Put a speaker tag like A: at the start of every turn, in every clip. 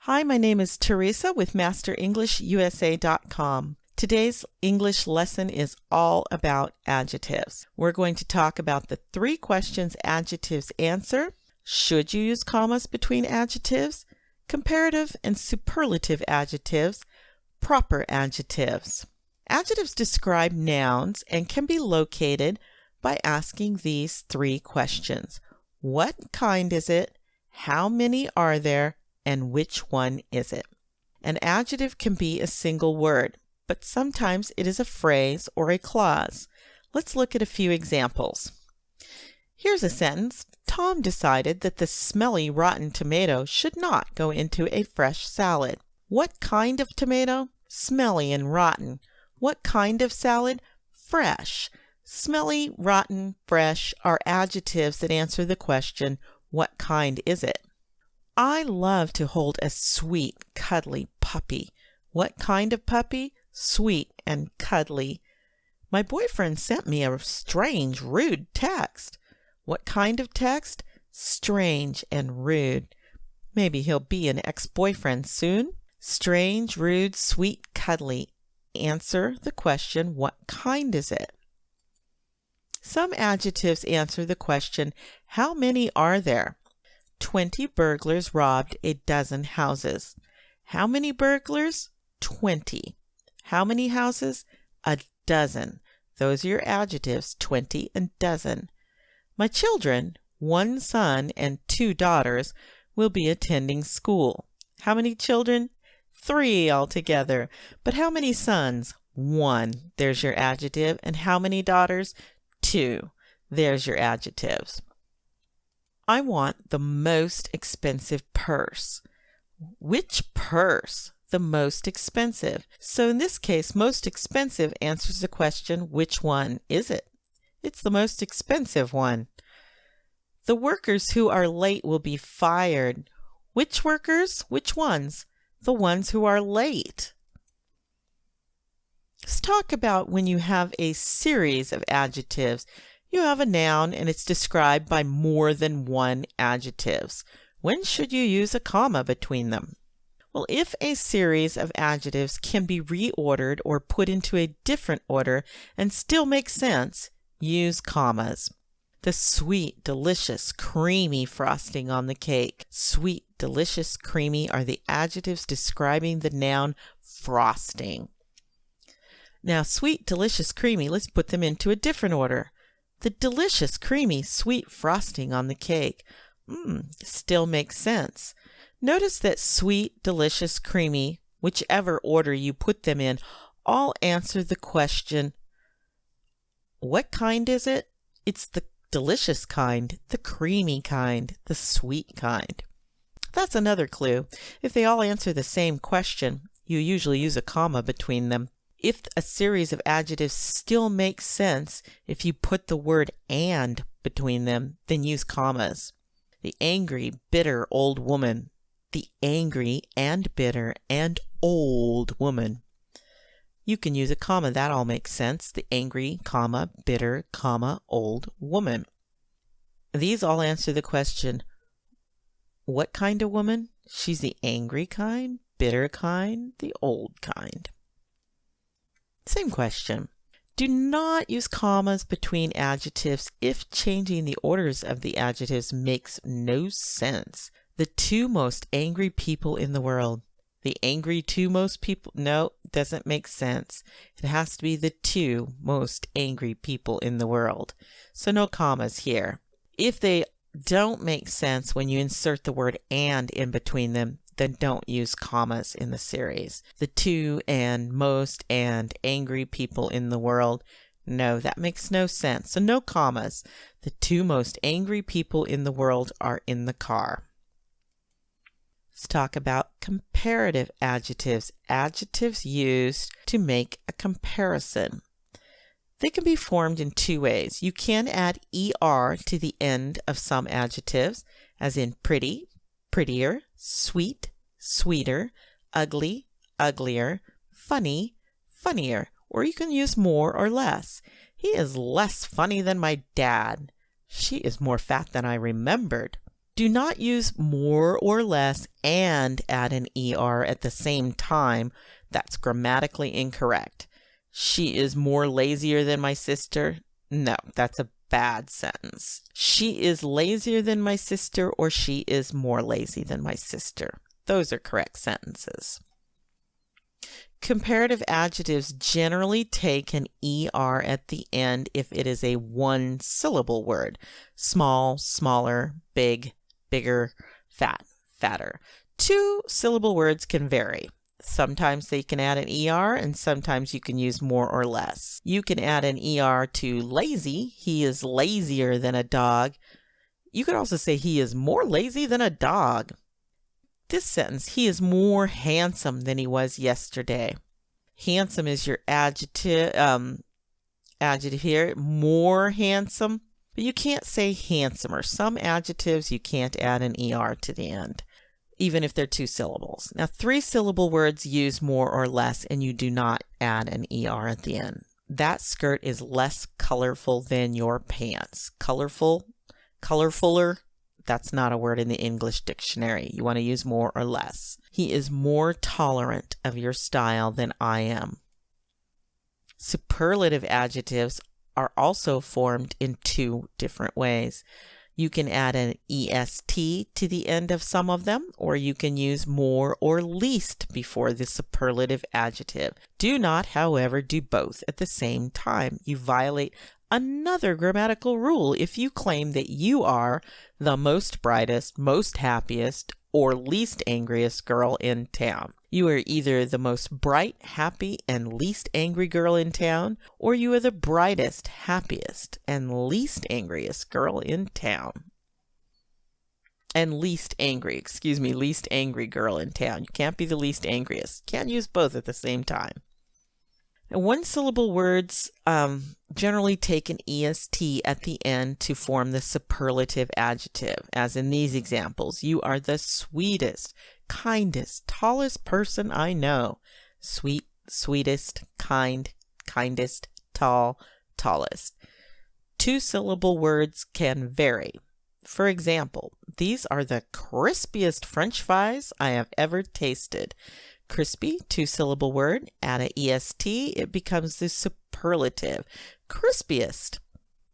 A: Hi, my name is Teresa with MasterEnglishUSA.com. Today's English lesson is all about adjectives. We're going to talk about the 3 questions adjectives answer. Should you use commas between adjectives? Comparative and superlative adjectives. Proper adjectives. Adjectives describe nouns and can be located by asking these 3 questions. What kind is it? How many are there? And which one is it? An adjective can be a single word, but sometimes it is a phrase or a clause. Let's look at a few examples. Here's a sentence. Tom decided that the smelly, rotten tomato should not go into a fresh salad. What kind of tomato? Smelly and rotten. What kind of salad? Fresh. Smelly, rotten, fresh are adjectives that answer the question, what kind is it? I love to hold a sweet, cuddly puppy. What kind of puppy? Sweet and cuddly. My boyfriend sent me a strange, rude text. What kind of text? Strange and rude. Maybe he'll be an ex-boyfriend soon. Strange, rude, sweet, cuddly. Answer the question, what kind is it? Some adjectives answer the question, how many are there? 20 burglars robbed a dozen houses. How many burglars? 20. How many houses? A dozen. Those are your adjectives, 20 and dozen. My children, 1 son and 2 daughters, will be attending school. How many children? 3 altogether. But how many sons? 1. There's your adjective. And how many daughters? 2. There's your adjectives. I want the most expensive purse. Which purse? The most expensive. So in this case, most expensive answers the question, which one is it? It's the most expensive one. The workers who are late will be fired. Which workers? Which ones? The ones who are late. Let's talk about when you have a series of adjectives. You have a noun and it's described by more than 1 adjectives. When should you use a comma between them? Well, if a series of adjectives can be reordered or put into a different order and still make sense, use commas. The sweet, delicious, creamy frosting on the cake. Sweet, delicious, creamy are the adjectives describing the noun frosting. Now, sweet, delicious, creamy, let's put them into a different order. The delicious, creamy, sweet frosting on the cake. Still makes sense. Notice that sweet, delicious, creamy, whichever order you put them in, all answer the question, what kind is it? It's the delicious kind, the creamy kind, the sweet kind. That's another clue. If they all answer the same question, you usually use a comma between them. If a series of adjectives still makes sense, if you put the word and between them, then use commas. The angry, bitter old woman. The angry and bitter and old woman. You can use a comma. That all makes sense. The angry, comma, bitter, comma, old woman. These all answer the question, what kind of woman? She's the angry kind, bitter kind, the old kind. Same question. Do not use commas between adjectives if changing the orders of the adjectives makes no sense. The 2 most angry people in the world. The angry 2 most people? No, doesn't make sense. It has to be the 2 most angry people in the world. So no commas here. If they don't make sense when you insert the word and in between them, then don't use commas in the series. The 2 and most and angry people in the world. No, that makes no sense. So no commas. The 2 most angry people in the world are in the car. Let's talk about comparative adjectives. Adjectives used to make a comparison. They can be formed in 2 ways. You can add ER to the end of some adjectives, as in pretty, prettier, sweet, sweeter, ugly, uglier, funny, funnier, or you can use more or less. He is less funny than my dad. She is more fat than I remembered. Do not use more or less and add an ER at the same time. That's grammatically incorrect. She is more lazier than my sister. No, that's a bad sentence. She is lazier than my sister, or she is more lazy than my sister. Those are correct sentences. Comparative adjectives generally take an ER at the end if it is a one-syllable word. Small, smaller, big, bigger, fat, fatter. Two-syllable words can vary. Sometimes they can add an ER and sometimes you can use more or less. You can add an ER to lazy. He is lazier than a dog. You could also say he is more lazy than a dog. This sentence, he is more handsome than he was yesterday. Handsome is your adjective here. More handsome. But you can't say handsomer. Some adjectives you can't add an ER to the end, even if they're two syllables. Now, three-syllable words use more or less, and you do not add an ER at the end. That skirt is less colorful than your pants. Colorful, colorfuler. That's not a word in the English dictionary. You want to use more or less. He is more tolerant of your style than I am. Superlative adjectives are also formed in two different ways. You can add an EST to the end of some of them, or you can use more or least before the superlative adjective. Do not, however, do both at the same time. You violate another grammatical rule if you claim that you are the most brightest, most happiest, or least angriest girl in town. You are either the most bright, happy, and least angry girl in town, or you are the brightest, happiest, and least angriest girl in town. And least angry girl in town. You can't be the least angriest. Can't use both at the same time. And one-syllable words generally take an EST at the end to form the superlative adjective, as in these examples. You are the sweetest, kindest, tallest person I know. Sweet, sweetest, kind, kindest, tall, tallest. Two-syllable words can vary. For example, these are the crispiest French fries I have ever tasted. Crispy, two-syllable word, add an EST, it becomes the superlative. Crispiest.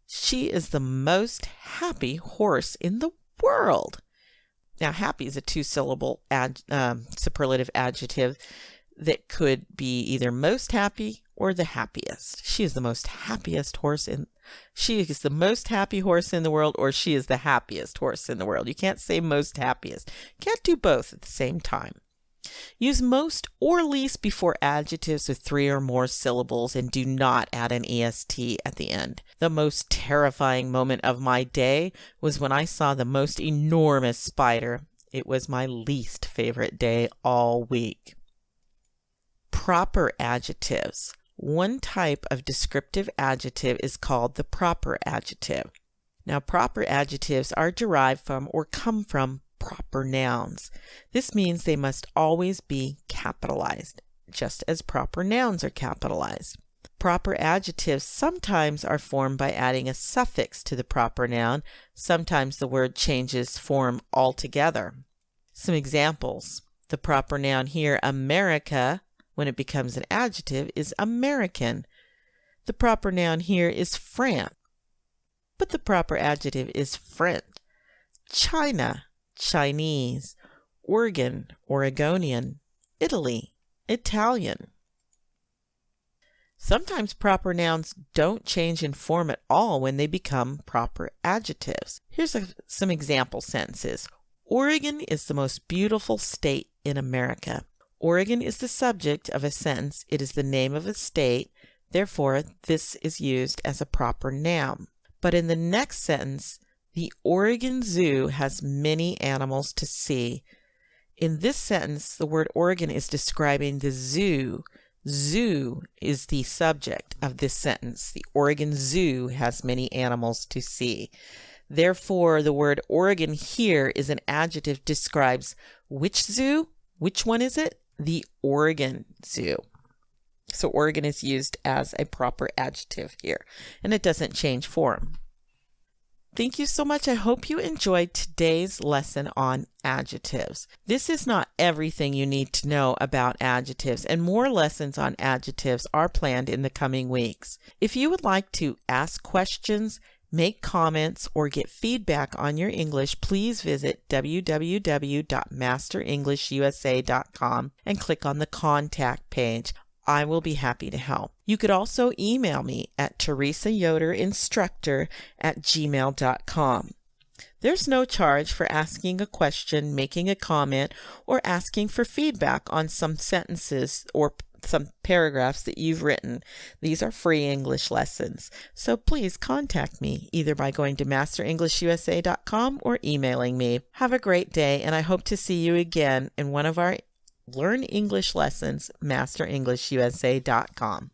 A: She is the most happy horse in the world. Now, happy is a two-syllable superlative adjective that could be either most happy or the happiest. She is the most happiest horse in She is the most happy horse in the world, or she is the happiest horse in the world. You can't say most happiest. Can't do both at the same time. Use most or least before adjectives with three or more syllables, and do not add an EST at the end. The most terrifying moment of my day was when I saw the most enormous spider. It was my least favorite day all week. Proper adjectives. One type of descriptive adjective is called the proper adjective. Now, proper adjectives are derived from or come from proper nouns. This means they must always be capitalized, just as proper nouns are capitalized. Proper adjectives sometimes are formed by adding a suffix to the proper noun. Sometimes the word changes form altogether. Some examples. The proper noun here, America, when it becomes an adjective, is American. The proper noun here is France, but the proper adjective is French. China, Chinese. Oregon, Oregonian. Italy, Italian. Sometimes proper nouns don't change in form at all when they become proper adjectives. Here's some example sentences. Oregon is the most beautiful state in America. Oregon is the subject of a sentence. It is the name of a state. Therefore, this is used as a proper noun. But in the next sentence, the Oregon Zoo has many animals to see. In this sentence, the word Oregon is describing the zoo. Zoo is the subject of this sentence. The Oregon Zoo has many animals to see. Therefore, the word Oregon here is an adjective, describes which zoo? Which one is it? The Oregon Zoo. So Oregon is used as a proper adjective here, and it doesn't change form. Thank you so much. I hope you enjoyed today's lesson on adjectives. This is not everything you need to know about adjectives, and more lessons on adjectives are planned in the coming weeks. If you would like to ask questions, make comments, or get feedback on your English, please visit www.masterenglishusa.com and click on the contact page. I will be happy to help. You could also email me at teresayoderinstructor@gmail.com. There's no charge for asking a question, making a comment, or asking for feedback on some sentences or some paragraphs that you've written. These are free English lessons. So please contact me either by going to masterenglishusa.com or emailing me. Have a great day, and I hope to see you again in one of our Learn English lessons, masterenglishusa.com.